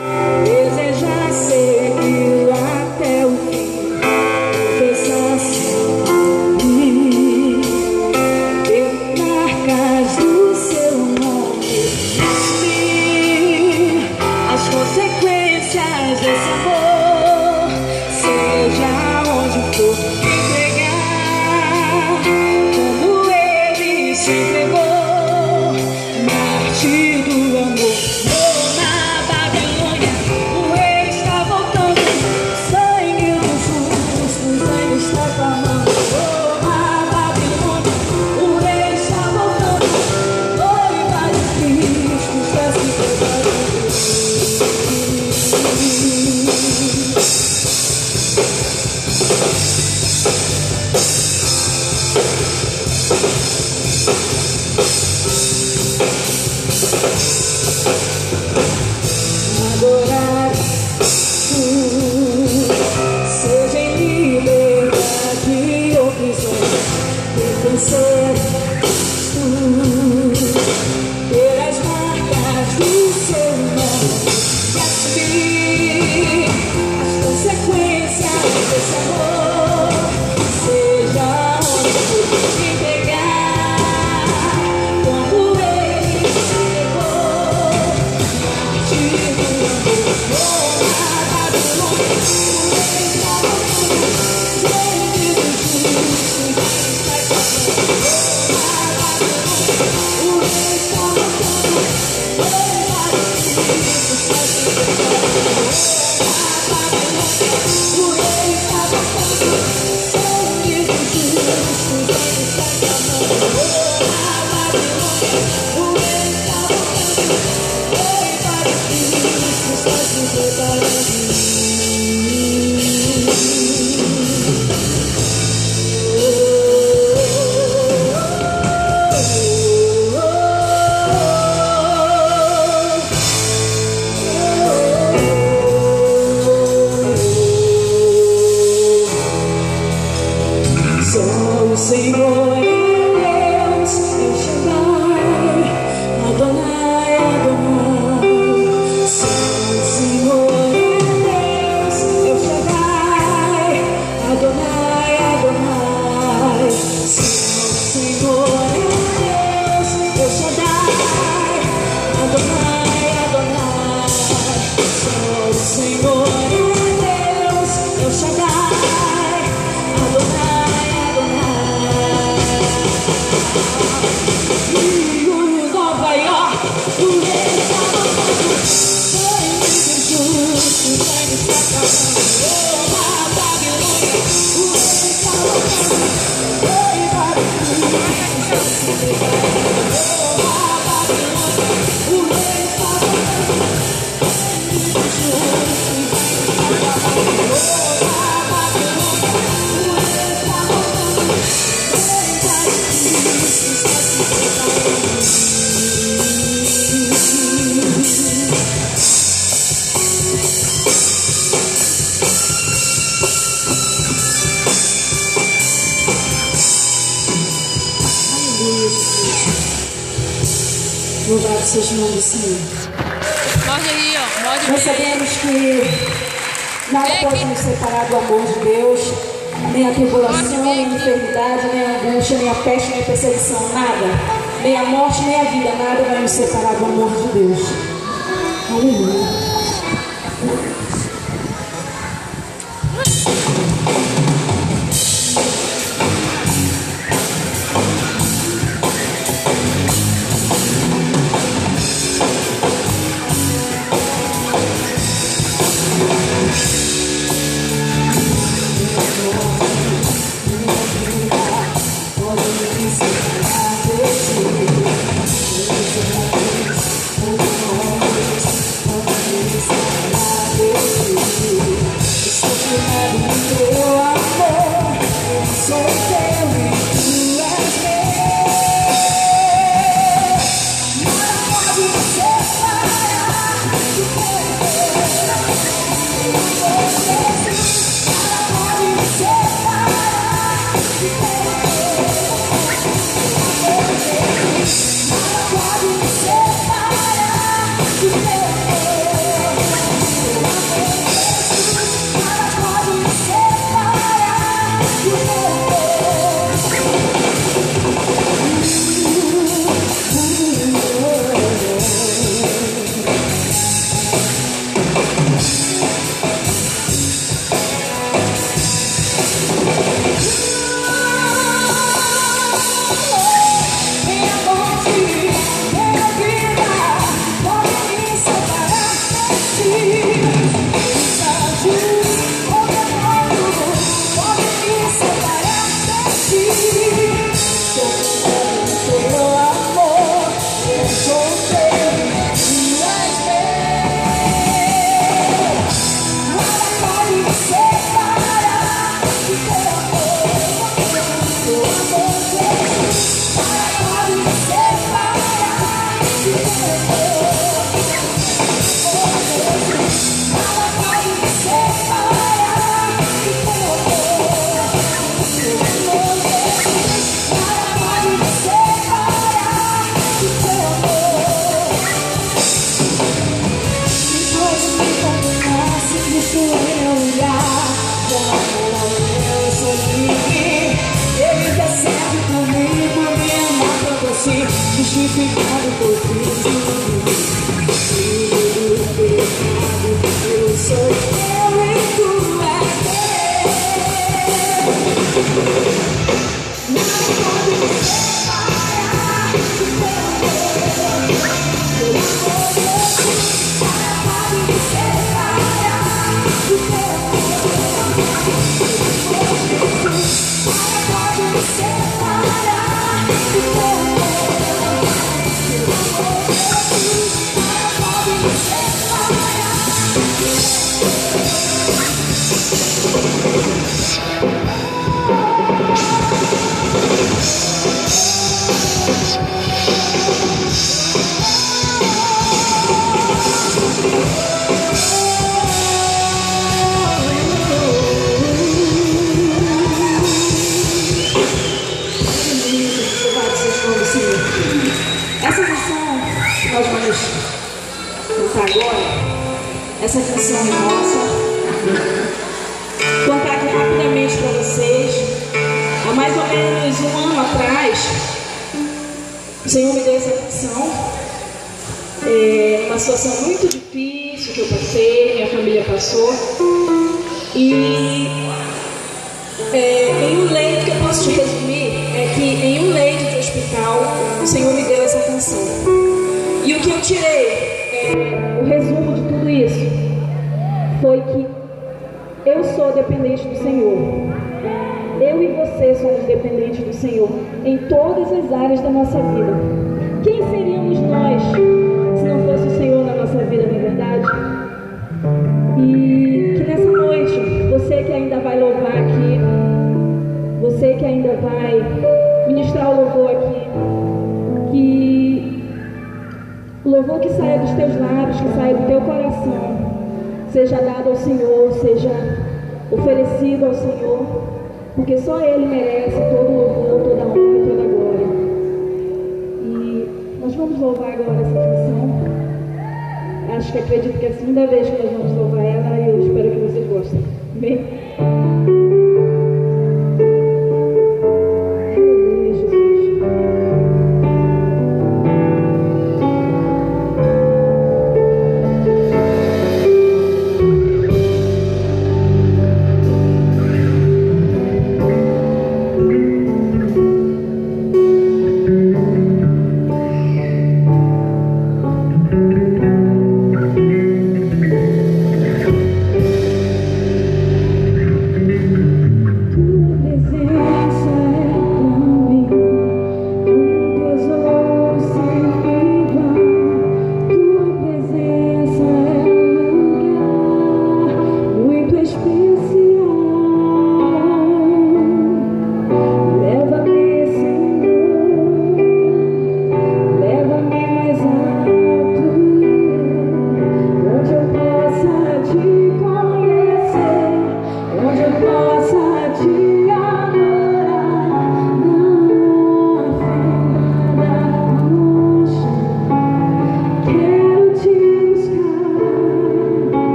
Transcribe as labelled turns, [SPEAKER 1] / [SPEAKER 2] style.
[SPEAKER 1] Desejar segui-lo até o fim, confessar sempre, ter marcas do seu nome, assumir as consequências desse amor, seja onde for, entregar como ele se entregou, mártir do amor. Adorar, seja em liberdade ou prisão, pertencer, ter as marcas do seu nome, e assumir as consequências desse amor, seja onde for, entregar como ele se entregou, martir do o Senhor é Deus, Eyshila, Adorar, Adorar. Só o Senhor é Deus, Eyshila, Adorar, Adorar. Só o Senhor é Deus, Eyshila, Adorar, Adorar. Só o Senhor é Deus, Eyshila, Adorar. Rio Nova York, o rei está voltando, sangue justo, sangue está acabando, a Babilônia, o rei está voltando, rei Babilônia, está se preparando, a Babilônia, o rei está voltando, sangue justo, sangue está acabando, a Babilônia, o rei está voltando, rei Babilônia, está se preparando. Louvado seja o nome do Senhor.
[SPEAKER 2] Pode aí, ó. Pode
[SPEAKER 1] Nós sabemos que nada pode nos separar do amor de Deus, nem a tribulação, nem a enfermidade, nem a angústia, nem a peste, nem a perseguição, nada. Nem a morte, nem a vida, nada vai nos separar do amor de Deus. Aleluia. Pode Justificado por Cristo, filho do pecado, eu sou teu e tu és meu. Nada pode me separar do teu amor, teu amor, Jesus. Nada pode me separar do teu amor, teu amor, Jesus. Nada pode me separar do teu amor. Essa canção que nós vamos cantar agora, essa canção é nossa. Vou contar aqui rapidamente para vocês. Há mais ou menos um ano atrás, o Senhor me deu essa canção. Uma situação muito difícil que eu passei, minha família passou. E em um leito, que eu posso te resumir, é que em um leito de hospital, o Senhor me deu essa canção. E o que eu tirei, o resumo de tudo isso, foi que eu sou dependente do Senhor. Eu e você somos dependentes do Senhor em todas as áreas da nossa vida. Quem seríamos nós se não fosse o Senhor na nossa vida, não é verdade? E que nessa noite, você que ainda vai louvar aqui, você que ainda vai ministrar o louvor aqui, que o louvor que saia dos teus lábios, que saia do teu coração, seja dado ao Senhor, seja oferecido ao Senhor, porque só Ele merece todo o louvor, toda a honra e toda a glória. E nós vamos louvar agora essa canção. Acho que acredito que é a segunda vez que nós vamos louvar ela e eu espero que vocês gostem. Amém?